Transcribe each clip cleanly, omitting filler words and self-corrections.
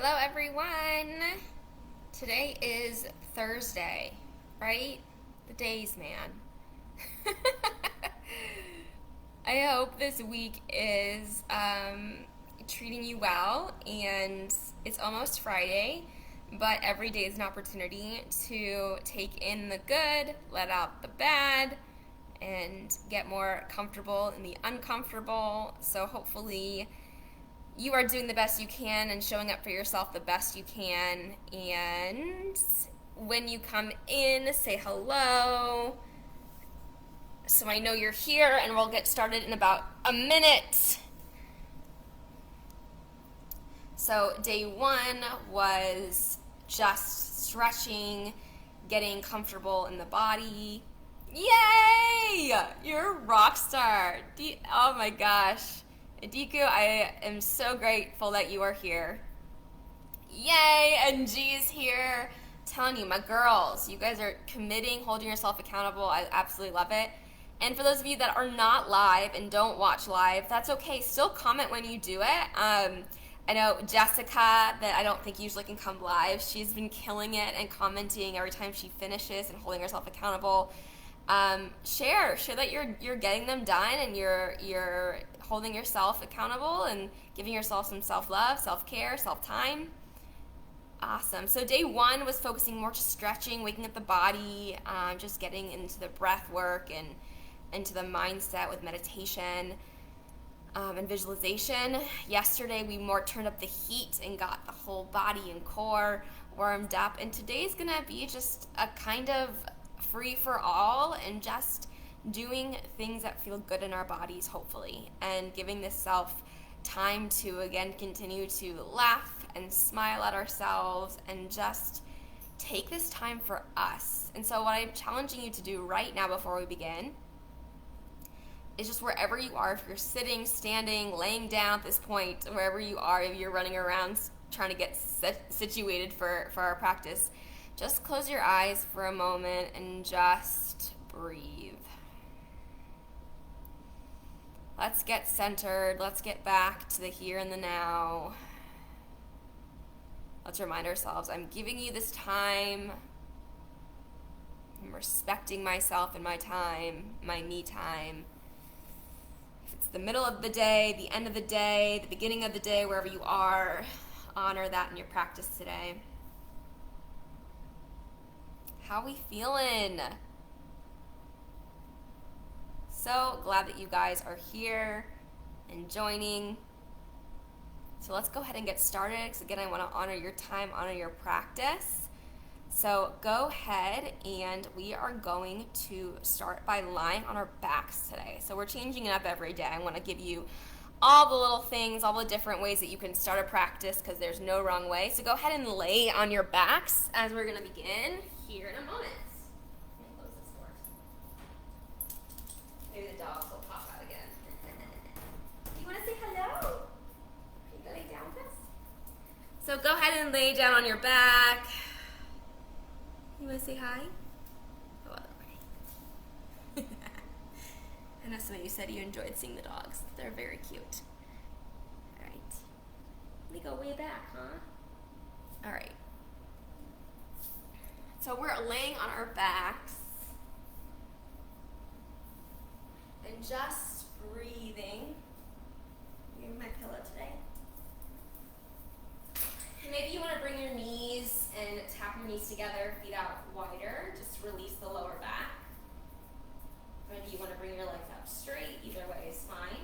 Hello, everyone. Today is Thursday, right? The days, man. I hope this week is treating you well, and it's almost Friday, but every day is an opportunity to take in the good, let out the bad, and get more comfortable in the uncomfortable. So hopefully you are doing the best you can and showing up for yourself the best you can. And when you come in, say hello so I know you're here, and we'll get started in about a minute. So day one was just stretching, getting comfortable in the body. Yay! You're a rock star. Oh my gosh. Adiku, I am so grateful that you are here. Yay! And G's here. Telling you, my girls, you guys are committing, holding yourself accountable. I absolutely love it. And for those of you that are not live and don't watch live, that's okay. Still comment when you do it. I know Jessica, that I don't think usually can come live. She's been killing it and commenting every time she finishes and holding herself accountable. Share that you're getting them done, and you're holding yourself accountable and giving yourself some self-love, self-care, self-time. Awesome. So day one was focusing more just stretching, waking up the body, just getting into the breath work and into the mindset with meditation and visualization. Yesterday we more turned up the heat and got the whole body and core warmed up, and today's gonna be just a kind of free for all and just doing things that feel good in our bodies, hopefully, and giving this self time to again continue to laugh and smile at ourselves and just take this time for us. And so what I'm challenging you to do right now before we begin is just wherever you are, if you're sitting, standing, laying down at this point, wherever you are, if you're running around trying to get situated for our practice, just close your eyes for a moment and just breathe. Let's get centered. Let's get back to the here and the now. Let's remind ourselves, I'm giving you this time. I'm respecting myself and my time, my me time. If it's the middle of the day, the end of the day, the beginning of the day, wherever you are, honor that in your practice today. How we feeling? So glad that you guys are here and joining. So let's go ahead and get started, because again, I want to honor your time, honor your practice. So go ahead, and we are going to start by lying on our backs today. So we're changing it up every day. I want to give you all the little things, all the different ways that you can start a practice, because there's no wrong way. So go ahead and lay on your backs as we're going to begin here in a moment. Let me close this door. Maybe the dogs will pop out again. Do you want to say hello? Are you going to lay down with us? So go ahead and lay down on your back. You want to say hi? Oh, other way. I know some of you said you enjoyed seeing the dogs. They're very cute. All right. Let me go way back, huh? All right. So we're laying on our backs and just breathing. Here's my pillow today. Maybe you want to bring your knees and tap your knees together, feet out wider. Just release the lower back. Maybe you want to bring your legs up straight. Either way is fine.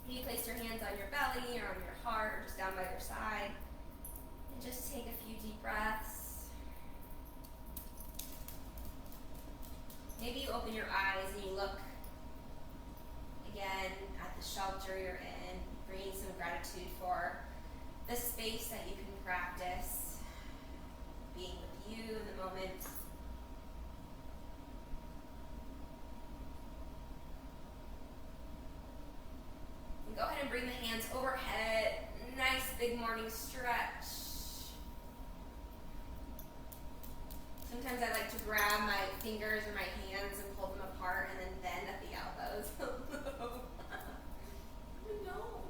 You place your hands on your belly or on your heart, or just down by your side. And just take a few deep breaths. Maybe you open your eyes and you look again at the shelter you're in, bringing some gratitude for the space that you can practice, being with you in the moment. And go ahead and bring the hands overhead. Nice big morning stretch. Sometimes I like to grab my fingers or my hands and pull them apart and then bend at the elbows. No.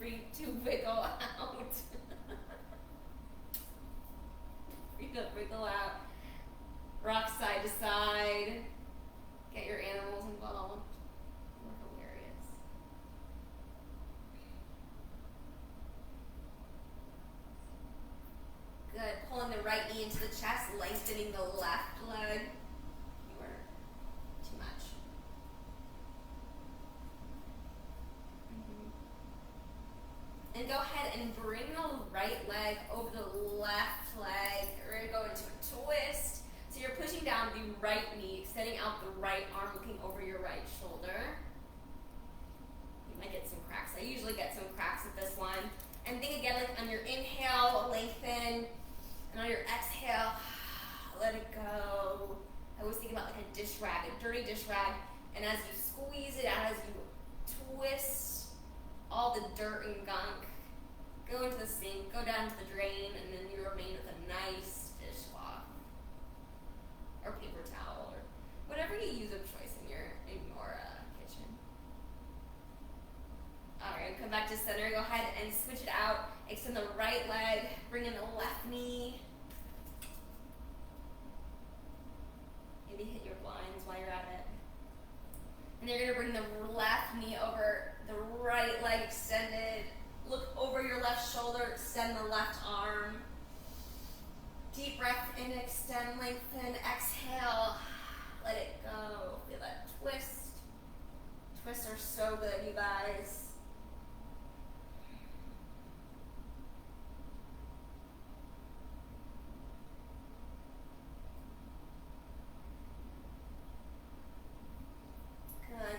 free to wiggle out. Free to wiggle out. Rock side to side. Get your animals involved. They're hilarious. Good. Pulling the right knee into the chest, lengthening the left leg. You are too much. And go ahead and bring the right leg over the left leg. We're going to go into a twist. So you're pushing down the right knee, extending out the right arm, looking over your right shoulder. You might get some cracks. I usually get some cracks with this one. And think again, like on your inhale, lengthen. And on your exhale, let it go. I always think about like a dish rag, a dirty dish rag. And as you squeeze it out, as you twist all the dirt and gunk, go into the sink, go down to the drain, and then you remain with a nice dishcloth or paper towel or whatever you use of choice in your kitchen. All right, come back to center. Go ahead and switch it out. Extend the right leg, bring in the left knee. Maybe hit your blinds while you're at it. And you're going to bring the left knee over the right leg extended. Look over your left shoulder, extend the left arm. Deep breath in, extend, lengthen, exhale. Let it go. Feel that twist. Twists are so good, you guys.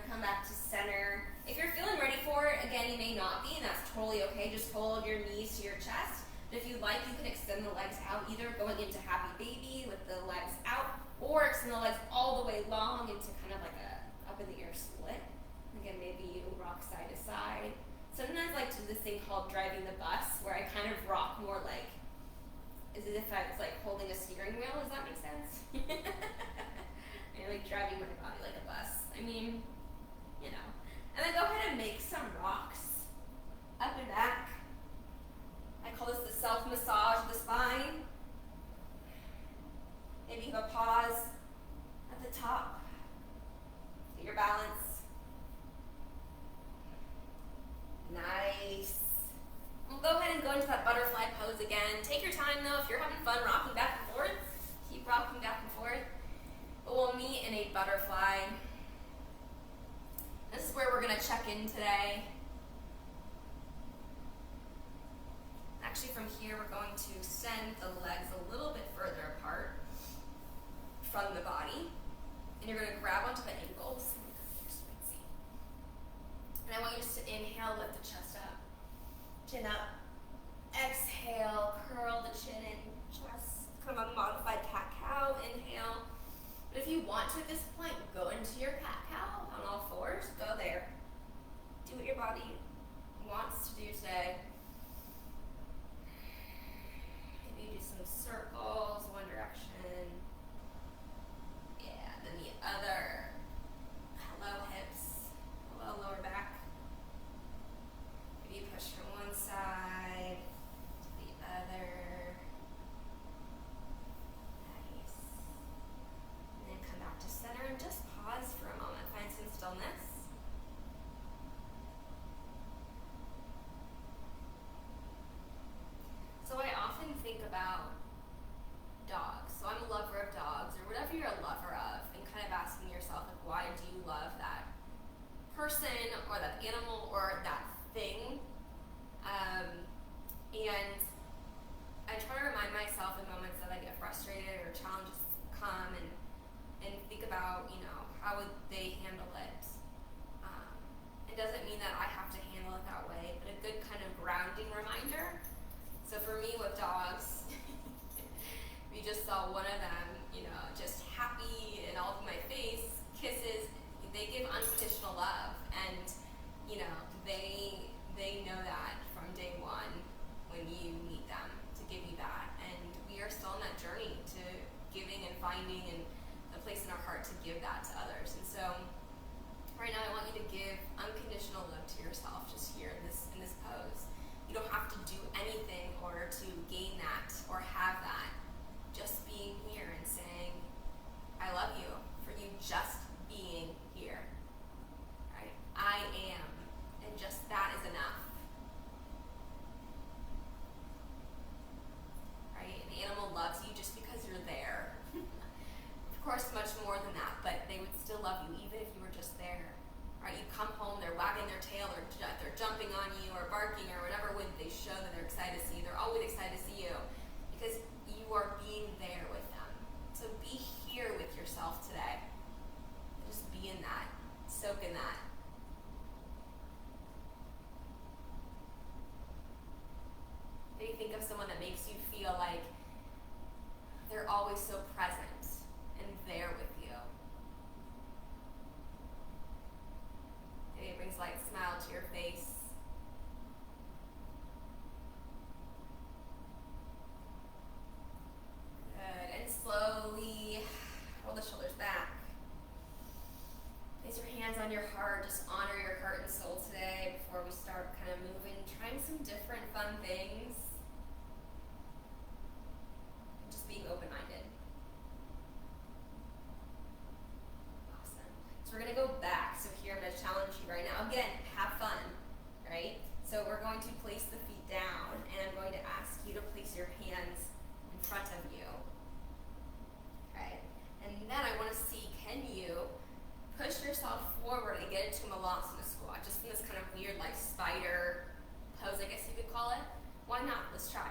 Come back to center. If you're feeling ready for it, again, you may not be, and that's totally okay. Just hold your knees to your chest. But if you'd like, you can extend the legs out, either going into happy baby with the legs out, or extend the legs all the way long into kind of like a up in the air split. Again, maybe you rock side to side. Sometimes I like to do this thing called driving the bus, where I kind of rock more like, as if I was like holding a steering wheel. Does that make sense? And like driving my body like a bus. I mean, you know. And then go ahead and make some rocks up and back. I call this the self-massage of the spine. Maybe you go pause at the top. Get your balance. Nice. We'll go ahead and go into that butterfly pose again. Take your time though. If you're having fun rocking back and forth, keep rocking back and forth. But we'll meet in a butterfly. This is where we're going to check in today. Actually, from here, we're going to send the legs a little bit further apart from the body. And you're going to grab onto the ankles. And I want you just to inhale, lift the chest up. Chin up. Exhale, curl the chin in. Chest. Kind of a modified cat-cow. Inhale. But if you want to at this point, go into your cat-cow on all fours. Go there. Do what your body wants to do today. Maybe do some circles, one direction. Yeah, then the other. Hello, hips. Hello, lower back. Maybe push from one side to the other. To center and just pause for a moment. Find some stillness. So I often think about dogs. So I'm a lover of dogs, or whatever you're a lover of, and kind of asking yourself, like, why do you love that person or that animal or that thing? And I try to remind myself in moments that I get frustrated or challenges come and think about, you know, how would they handle it. It doesn't mean that I have to handle it that way, but a good kind of grounding reminder. So for me with dogs, we just saw one of them, you know, just happy and all over my face, kisses. They give unconditional love, and you know, they know that from day one when you meet them to give you that, and we are still on that journey to giving and finding and a place in our heart to give that to others. And so right now I want you to give unconditional love to yourself just here in this pose. or barking or whatever would they show that they're excited to see you. They're always excited to see you because you are being there with them. So be here with yourself today. Just be in that. Soak in that. Maybe think of someone that makes you feel like they're always so present and there with you. Maybe it brings like a smile to your face. Good. And slowly roll the shoulders back. Place your hands on your heart. Just honor your heart and soul today before we start kind of moving, trying some different fun things. Just being open-minded. Awesome. So we're going to go back. So here I'm going to challenge you right now. Again, have fun, right? So we're going to place the feet down, and I'm going to ask you to place your hands in front of you. Okay? And then I want to see, can you push yourself forward and get into a malasana squat, just in this kind of weird like spider pose, I guess you could call it. Why not? Let's try.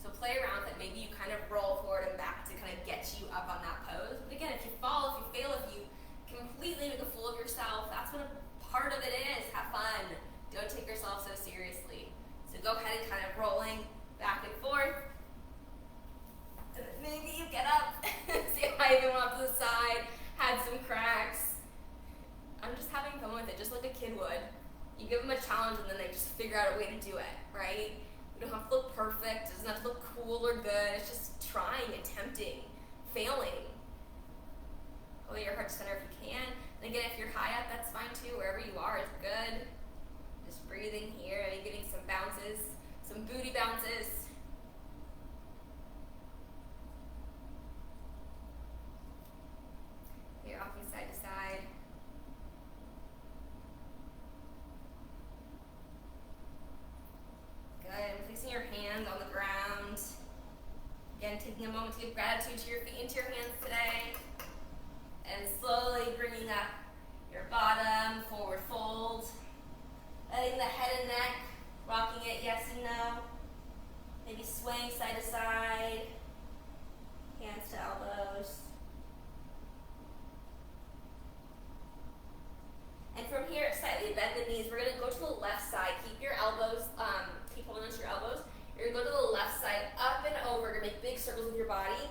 So play around with it. Maybe you kind of roll forward and back to kind of get you up on that pose. But again, if you fall, if you fail, if you completely make a fool of yourself, that's what a part of it is. Have fun. Don't take yourself so seriously. So go ahead and kind of rolling back and forth. And then maybe you get up. See how I even went up to the side, had some cracks. I'm just having fun with it, just like a kid would. You give them a challenge and then they just figure out a way to do it, right? You don't have to look perfect. It doesn't have to look cool or good. It's just trying, attempting, failing. Hold your heart center if you can. And again, if you're high up, that's fine too. Wherever you are is good. Just breathing here and getting some bounces, some booty bounces. You're rocking side to side. Good. And placing your hands on the ground. Again, taking a moment to give gratitude to your feet and to your hands today. And slowly bringing up your bottom, forward fold. Letting the head and neck, rocking it yes and no. Maybe swaying side to side. Hands to elbows. And from here, slightly bend the knees. We're going to go to the left side. Keep your elbows, keep holding onto your elbows. You're going to go to the left side, up and over. You're going to make big circles with your body.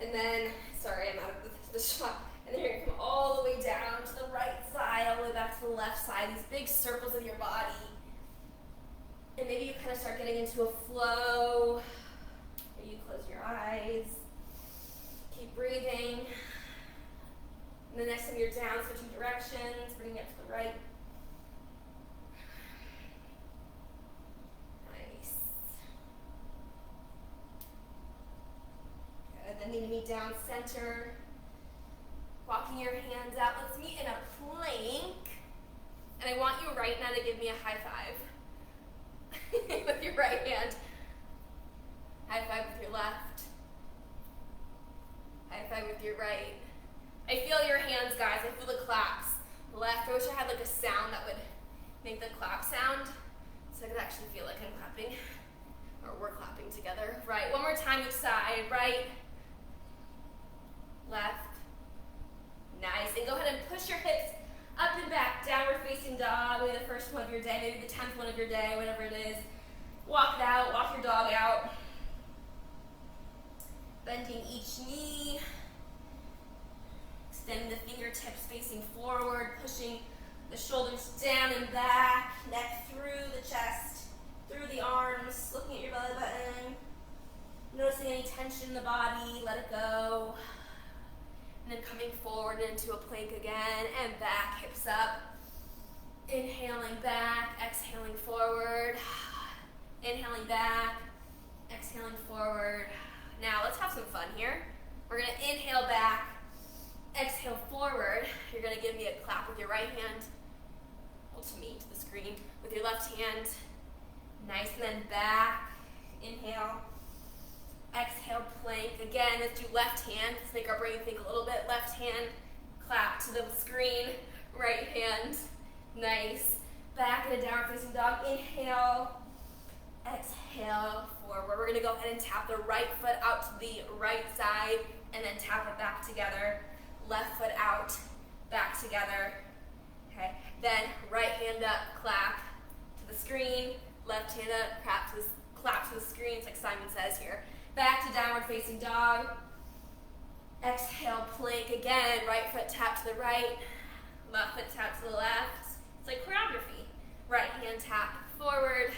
And then, sorry, I'm out of the shot. And then you're going to come all the way down to the right side, all the way back to the left side. These big circles of your body. And maybe you kind of start getting into a flow. Maybe you close your eyes. Keep breathing. And the next time you're down, switching directions, bringing it to the right. Nice. Good. Then meet me down center. Walking your hands out. Let's meet in a plank. And I want you right now to give me a high five. With your right hand. High five with your left. High five with your right. I feel your hands, guys. I feel the claps. Left. I wish I had like a sound that would make the clap sound, so I could actually feel like I'm clapping, or we're clapping together. Right. One more time each side. Right. Left. Nice. And go ahead and push your hips up and back. Downward facing dog. Maybe the first one of your day. Maybe the 10th one of your day. Whatever it is. Walk it out. Walk your dog out. Bending each knee. Extending the fingertips facing forward, pushing the shoulders down and back, neck through the chest, through the arms, looking at your belly button, noticing any tension in the body, let it go. And then coming forward into a plank again, and back, hips up. Inhaling back, exhaling forward. Inhaling back, exhaling forward. Now let's have some fun here. We're gonna inhale back, exhale forward. You're going to give me a clap with your right hand. Hold to me, to the screen. With your left hand. Nice. And then back. Inhale. Exhale, plank. Again, let's do left hand. Let's make our brain think a little bit. Left hand. Clap to the screen. Right hand. Nice. back into downward facing dog. Inhale, exhale, forward. We're gonna go ahead and tap the right foot out to the right side and then tap it back together. Left foot out, back together. Okay, then right hand up, clap to the screen. Left hand up, clap to the screen. It's like Simon says here. Back to downward facing dog. Exhale, plank again. Right foot tap to the right. Left foot tap to the left. It's like choreography. Right hand tap forward.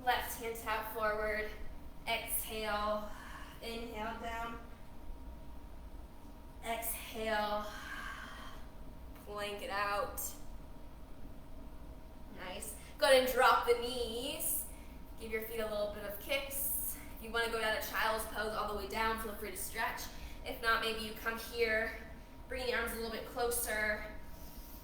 Left hand tap forward. Exhale. Inhale down. Exhale. Plank it out. Nice. Go ahead and drop the knees. Give your feet a little bit of kicks. If you want to go down to child's pose all the way down, feel free to stretch. If not, maybe you come here, bring the arms a little bit closer,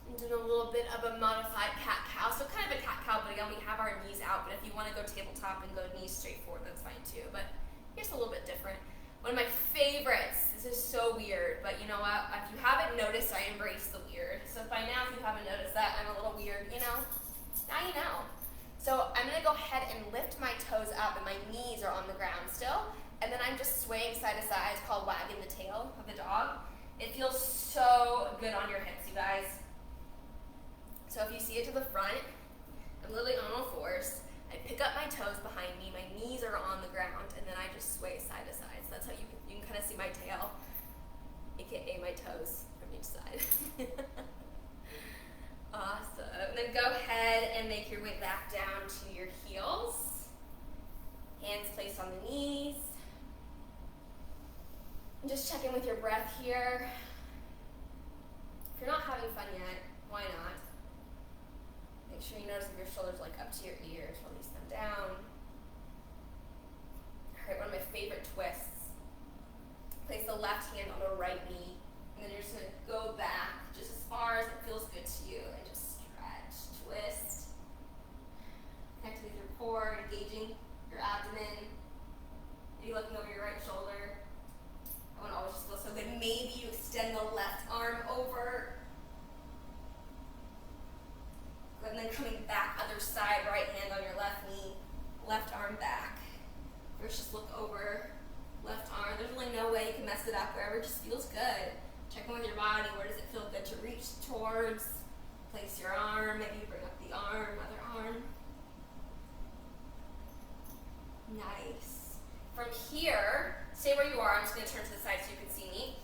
and do a little bit of a modified cat-cow. So kind of a cat-cow, but again, we have our knees out. But if you want to go tabletop and go knees straight forward, that's fine too. But here's a little bit different. One of my favorites, this is so weird, but you know what? If you haven't noticed, I embrace the weird. So by now, if you haven't noticed that, I'm a little weird, you know? Now you know. So I'm gonna go ahead and lift my toes up and my knees are on the ground still. And then I'm just swaying side to side. It's called wagging the tail of the dog. It feels so good on your hips, you guys. So if you see it to the front, I'm literally on all fours. I pick up my toes behind me, my knees are on the ground, and then I just sway side to side. So that's how you can kind of see my tail, aka my toes from each side. Awesome. And then go ahead and make your way back down to your heels. Hands placed on the knees. And just check in with your breath here. If you're not having fun yet, why not? Make sure you notice if your shoulders like up to your ears, release them down. All right, one of my favorite twists. Place the left hand on the right knee, and then you're just gonna go back just as far as it feels good to you, and just stretch, twist. Connect with your core, engaging your abdomen. Maybe looking over your right shoulder. That one always just feels so good. Maybe you extend the left arm over. And then coming back, other side, right hand on your left knee, left arm back. First, just look over, left arm. There's really no way you can mess it up. Wherever it just feels good. Check in with your body. Where does it feel good to reach towards? Place your arm. Maybe you bring up the arm, other arm. Nice. From here, stay where you are. I'm just going to turn to the side so you can see me.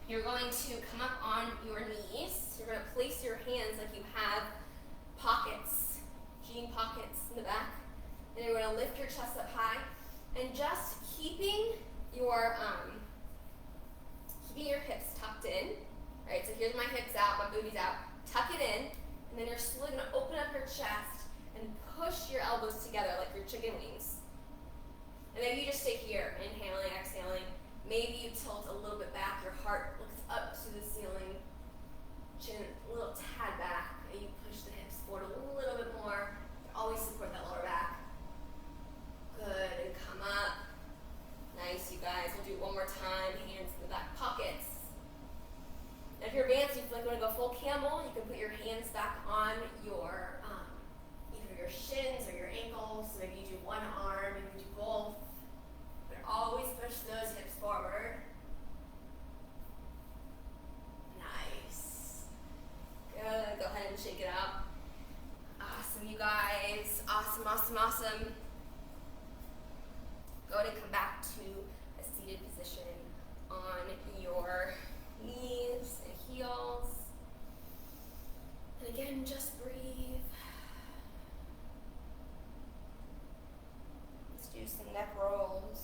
You're going to come up on your knees. You're going to place your hands like you have pockets, jean pockets in the back. And you're going to lift your chest up high. And just keeping your hips tucked in. Right, so here's my hips out, my booty's out. Tuck it in. And then you're slowly going to open up your chest and push your elbows together like your chicken wings. And maybe you just stay here, inhaling, exhaling. Maybe you tilt a little bit back, your heart looks up to the ceiling, chin a little tad back, and you push the hips forward a little bit more. Always support that lower back. Good, and come up. Nice, you guys. We'll do it one more time, hands in the back pockets. And if you're advanced, you feel like you want to go full camel, you can put your hands back on your, either your shins or your ankles. So maybe you do one arm, maybe you do both. Always push those hips forward. Nice. Good. Go ahead and shake it out. Awesome, you guys. Awesome, awesome, awesome. Go ahead and come back to a seated position on your knees and heels. And again, just breathe. Let's do some neck rolls.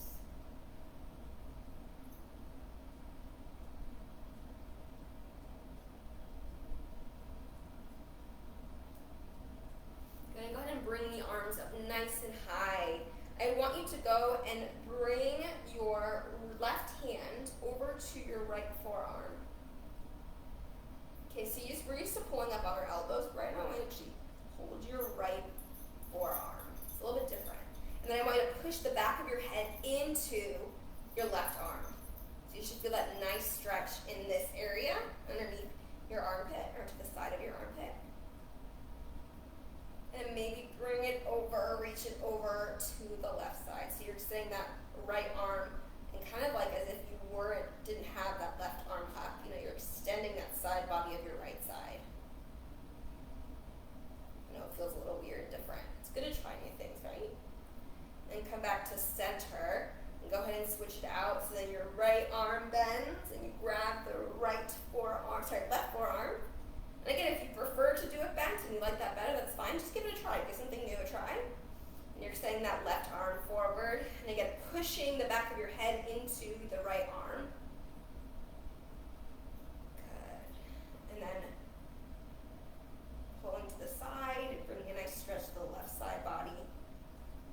Go ahead and bring the arms up nice and high. I want you to go and bring your left hand over to your right forearm. Okay, so we're used to pulling up our elbows. Right now I want you to hold your right forearm. It's a little bit different. And then I want you to push the back of your head into your left arm. So you should feel that nice stretch in this area underneath your armpit or to the side of your armpit. or reach it over to the left side. So you're extending that right arm and kind of like as if you didn't have that left arm up. You know, you're extending that side body of your right side. I know it feels a little weird, different. It's good to try new things, right? And come back to center and go ahead and switch it out. So then your right arm bends and you grab the left forearm. And again, if you prefer to do it bent and you like that better, that's fine. Just give it a try. Give something new a try. And you're extending that left arm forward. And again, pushing the back of your head into the right arm. Good. And then pulling to the side, bringing a nice stretch to the left side body.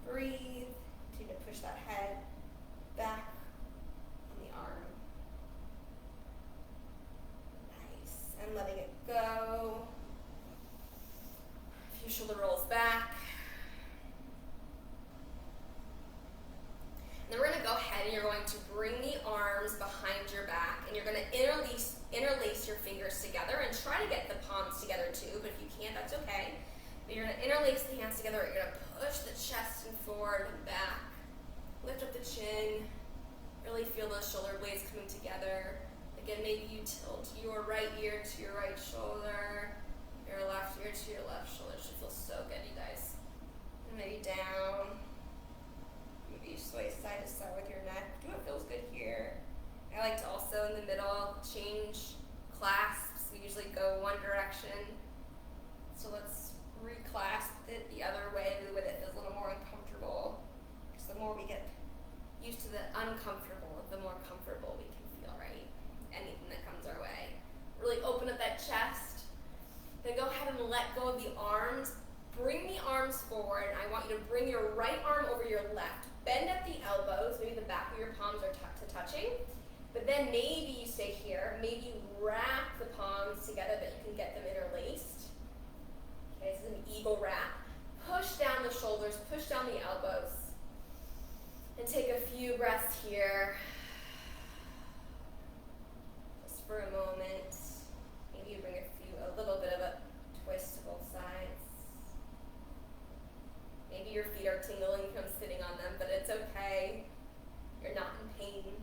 Breathe. Continue to push that head back on the arm. Nice. And letting it go. A few shoulder rolls back. And then we're going to go ahead and you're going to bring the arms behind your back and you're going to interlace your fingers together and try to get the palms together too, but if you can't, that's okay. But you're going to interlace the hands together, you're going to push the chest and forward and back. Lift up the chin, really feel those shoulder blades coming together. Again, maybe you tilt your right ear to your right shoulder, your left ear to your left shoulder. It should feel so good, you guys. And maybe down. Maybe you sway side to side with your neck. Do what feels good here. I like to also, in the middle, change clasps. We usually go one direction. So let's reclasp it the other way with it feels a little more uncomfortable. Because the more we get used to the uncomfortable, the more comfortable we can feel, right? Anything that comes our way. Really open up that chest. Then go ahead and let go of the arms. Bring the arms forward. I want you to bring your right arm over your left. Bend at the elbows. Maybe the back of your palms are touching. But then maybe you stay here. Maybe you wrap the palms together that you can get them interlaced. Okay, this is an eagle wrap. Push down the shoulders. Push down the elbows. And take a few breaths here. Just for a moment. Maybe you bring a little bit of a twist to both sides. Maybe your feet are tingling from sitting on them, but it's okay. You're not in pain.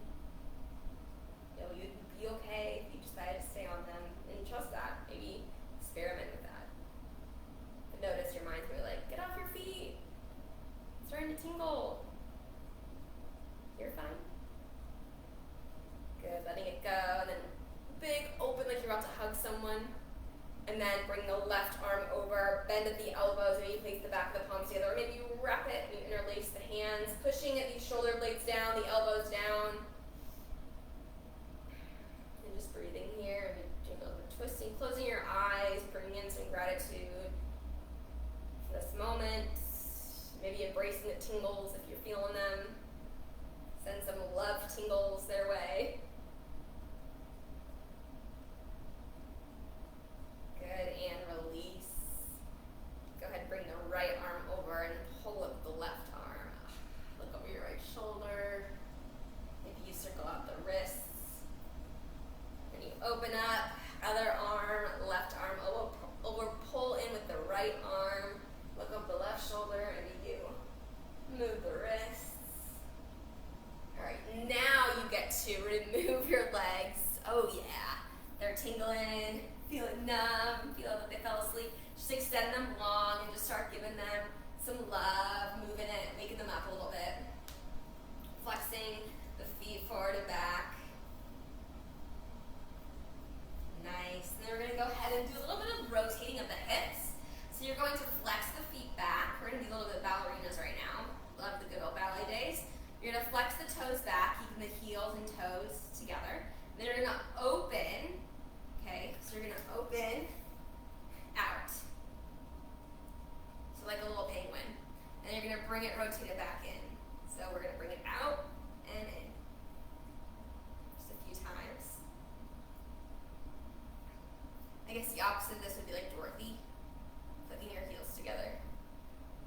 You'd be okay if you decided to stay on them and trust that. Maybe experiment with that. But notice your mind's really like, get off your feet. It's starting to tingle. You're fine. Good, letting it go. And then big open like you're about to hug someone. And then bring the left arm over, bend at the elbows, maybe you place the back of the palms together, or maybe you wrap it and you interlace the hands, pushing at these shoulder blades down, the elbows down. And just breathing here, and doing a little bit of twisting, closing your eyes, bringing in some gratitude for this moment. Maybe embracing the tingles if you're feeling them. Send some love tingles their way. Good, and release. Go ahead and bring the right arm over and pull up the left arm. Look over your right shoulder. Maybe you circle out the wrists. Then you open up, other arm, left arm, over pull in with the right arm. Look up the left shoulder and you move the wrists. Alright, now you get to remove your legs. Oh yeah, they're tingling. Feel it numb, feel that they fell asleep. Just extend them long and just start giving them some love, moving it, waking them up a little bit. Flexing the feet forward and back. Nice. And then we're going to go ahead and do a little bit of rotating of the hips. So you're going to flex the feet back. We're going to do a little bit of ballerinas right now. Love the good old ballet days. You're going to flex the toes back, keeping the heels and toes together. Then you're going to open. Okay, so you're going to open out. So like a little penguin. And you're going to bring it rotated back in. So we're going to bring it out and in. Just a few times. I guess the opposite of this would be like Dorothy, clicking your heels together.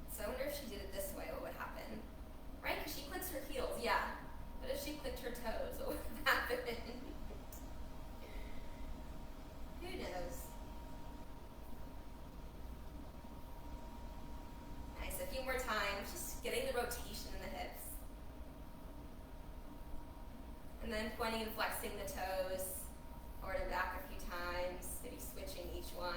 So I wonder if she did it this way, what would happen? Right? Because she clicks her heels, yeah. But if she clicked her toes, what would happen? Who knows? Nice, a few more times. pointing and flexing the toes forward and back a few times, maybe switching each one.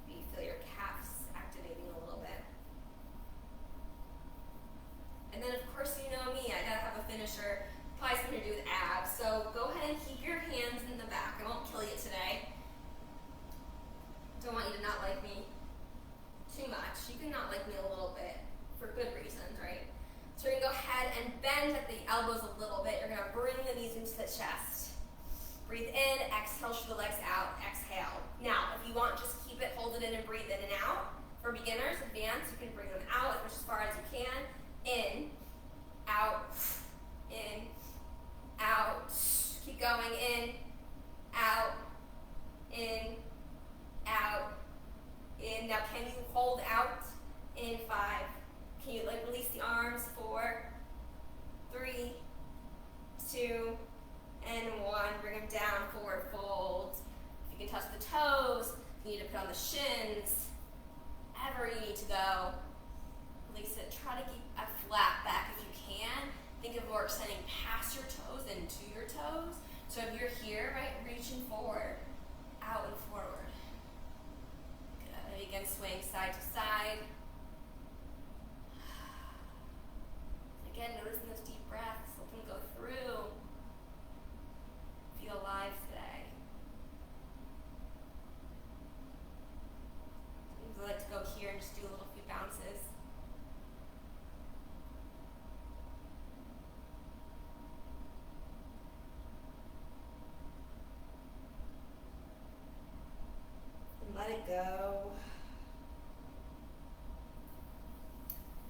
Maybe you feel your calves activating a little bit. And then of course you know me, I gotta have a finisher, probably something to do with abs. So go ahead and keep your hands in the back. I won't kill you today. Don't want you to not like me too much. You can not like me a little bit for good reasons, right? So we're gonna go ahead and bend at the elbows a little bit. You're gonna bring the knees into the chest. Breathe in, exhale, shoot the legs out, exhale. Now, if you want, just keep it, hold it in and breathe in and out. For beginners, advanced, you can bring them out as much as far as you can. In, out, in, out. Keep going, in, out, in, out, in. Now, can you hold out in 5? Can you release the arms? 4, 3, 2, and 1. Bring them down, forward fold. If you can touch the toes, you need to put on the shins. Ever you need to go. Release it. Try to keep a flat back if you can. Think of more extending past your toes and to your toes. So if you're here, right, reaching forward, out and forward. Good. Again, swaying side to side. Again, noticing those deep breaths. Let them go through. Feel alive today. Sometimes I like to go here and just do a little few bounces. And let it go.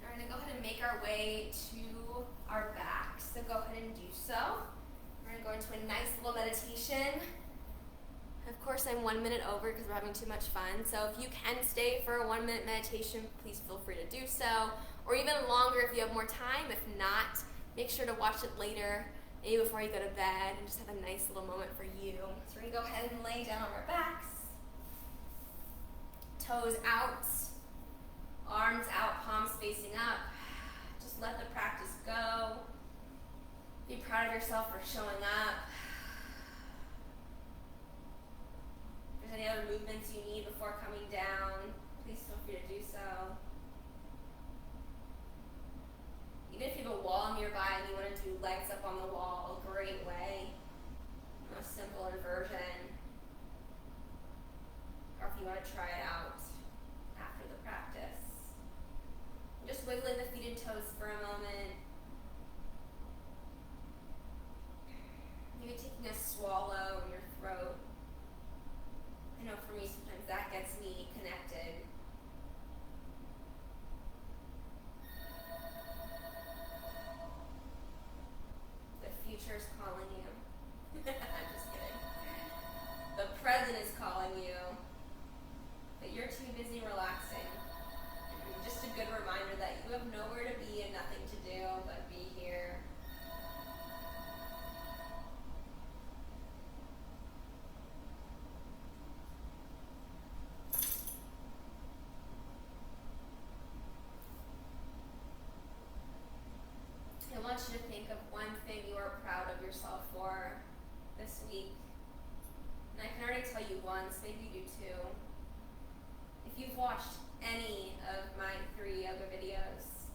We're going to go ahead and make our way to our back. So go ahead and do so. We're going to go into a nice little meditation. Of course, I'm 1 minute over because we're having too much fun. So if you can stay for a 1 minute meditation, please feel free to do so. Or even longer if you have more time. If not, make sure to watch it later, maybe before you go to bed, and just have a nice little moment for you. So we're going to go ahead and lay down on our backs. Toes out, arms out, palms facing up. Just let the practice go. Be proud of yourself for showing up. If there's any other movements you need before coming down, please feel free to do so. Even if you have a wall nearby and you want to do legs up on the wall, a great way. A simpler version. Or if you want to try it out after the practice. Just wiggling the feet and toes for a moment. Maybe taking a swallow in your throat. I know for me sometimes that gets me connected. The future's calling you. I'm just kidding. The present is calling you. But you're too busy relaxing. And just a good reminder that you have nowhere to be and nothing to do but be here. I want you to think of one thing you are proud of yourself for this week. And I can already tell you once, maybe you do too. If you've watched any of my 3 yoga videos,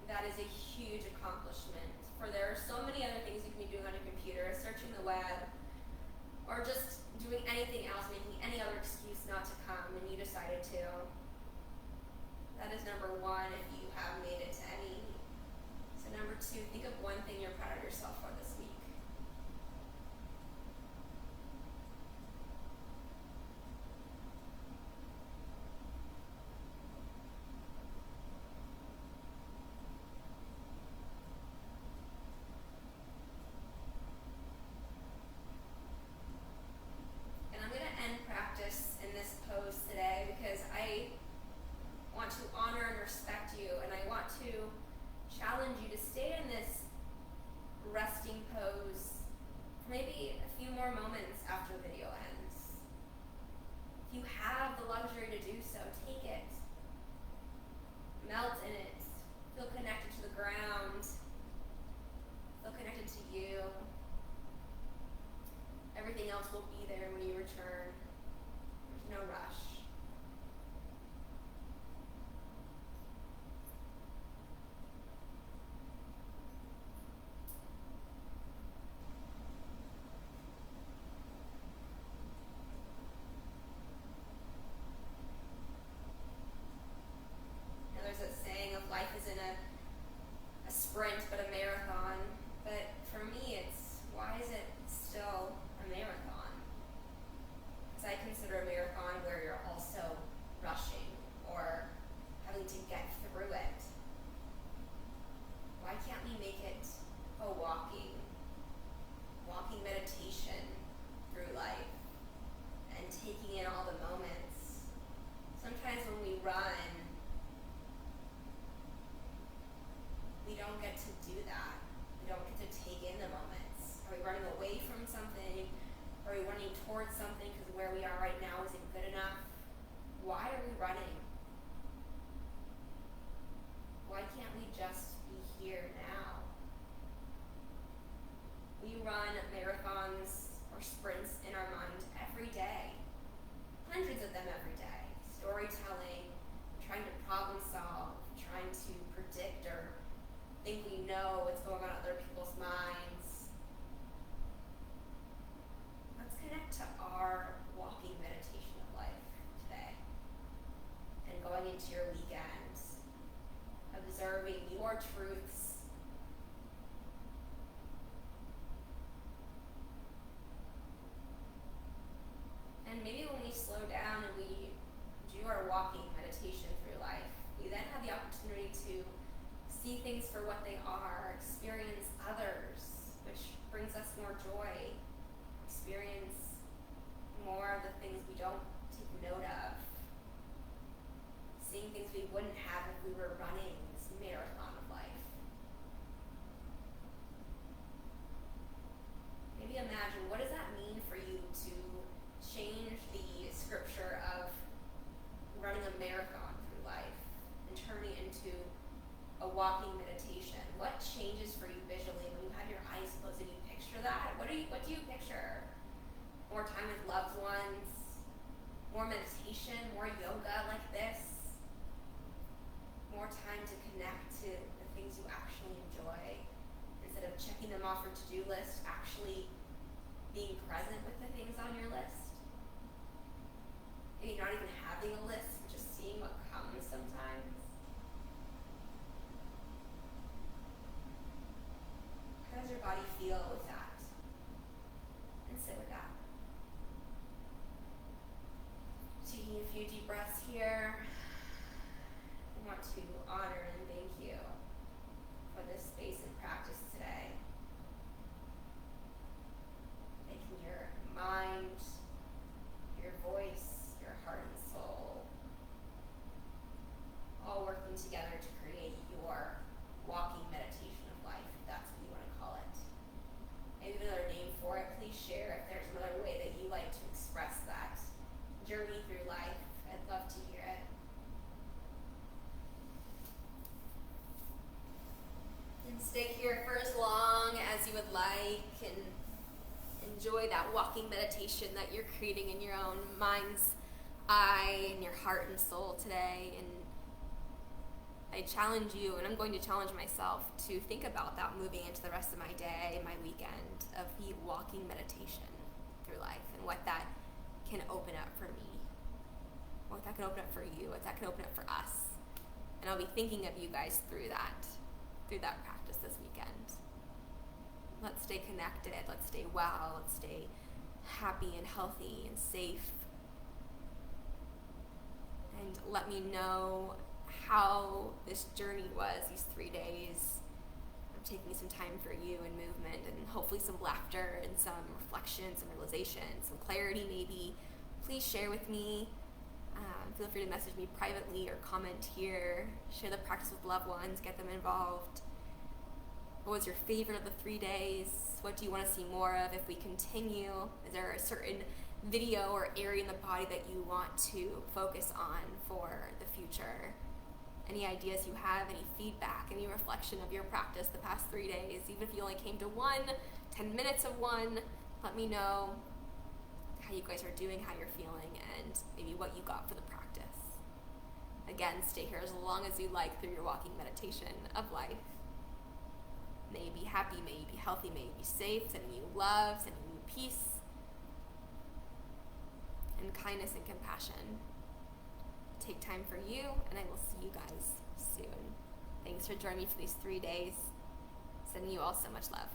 that is a huge accomplishment. For there are so many other things you can be doing on your computer, searching the web, or just doing anything else, making any other excuse not to come, and you decided to. That is number 1 if you have made it to any. So number 2, think of one thing you're proud of yourself for this week. And I'm going to end practice in this pose today because I want to honor and respect you, and I want to challenge you to stay in this resting pose for maybe a few more moments after the video ends. If you have the luxury to do so, take it. Melt in it. Feel connected to the ground. Everything else will be there when you return. There's no rush. Now there's a saying of life isn't a sprint but a marathon. But for me, it's why is it still a marathon? Because I consider a marathon where you're also rushing or having to get through it. Why can't we make it a walking meditation through life and taking in all the moments? Sometimes when we run, we don't get to do that. We don't get to take in the moments. Are we running away from something? Are we running towards something because where we are right now isn't good enough? Why are we running? Why can't we just be here now? We run marathons or sprints in our mind every day. Hundreds of them every day. Storytelling, trying to problem solve, trying to predict or think we know what's going on in other people's minds. Let's connect to our walking meditation of life today. And going into your weekend, observing your truths. And maybe when we slow down and we do our walking meditation through life, we then have the opportunity to see things for what they are, experience others, which brings us more joy, experience more of the things we don't take note of, seeing things we wouldn't have if we were running this marathon of life. Maybe imagine, what does that mean for you to change the scripture of running a marathon through life and turning it into a walking meditation? What changes for you visually when you have your eyes closed and you picture that? What do you picture? More time with loved ones, more meditation, more yoga like this, more time to connect to the things you actually enjoy instead of checking them off your to-do list, actually being present with the things on your list. Maybe not even having a list, but just seeing what comes sometimes. How does your body feel with that? And sit with that. Taking a few deep breaths here. I want to honor and thank you for this space and practice today. Making your mind, your voice, your heart and soul all working together to create your walking meditation of life, if that's what you want to call it. Maybe another name for it. Please share if there's another way that you like to express that journey through life. I'd love to hear it. And stay here for as long as you would like and enjoy that walking meditation that you're creating in your own mind's eye and your heart and soul today. And I challenge you, and I'm going to challenge myself, to think about that moving into the rest of my day and my weekend of the walking meditation through life and what that can open up for me, what that can open up for you, what that can open up for us. And I'll be thinking of you guys through that practice this weekend. Let's stay connected, let's stay well, let's stay happy and healthy and safe. And let me know how this journey was, these 3 days. I'm taking some time for you and movement and hopefully some laughter and some reflection, some realization, some clarity maybe. Please share with me. Feel free to message me privately or comment here. Share the practice with loved ones, get them involved. What was your favorite of the 3 days? What do you want to see more of if we continue? Is there a certain video or area in the body that you want to focus on for the future? Any ideas you have, any feedback, any reflection of your practice the past 3 days, even if you only came to 10 minutes of one, let me know. how you guys are doing, how you're feeling, and maybe what you got for the practice. Again, stay here as long as you like through your walking meditation of life. May you be happy, may you be healthy, may you be safe, sending you love, sending you peace, and kindness and compassion. Take time for you, and I will see you guys soon. Thanks for joining me for these 3 days. Sending you all so much love.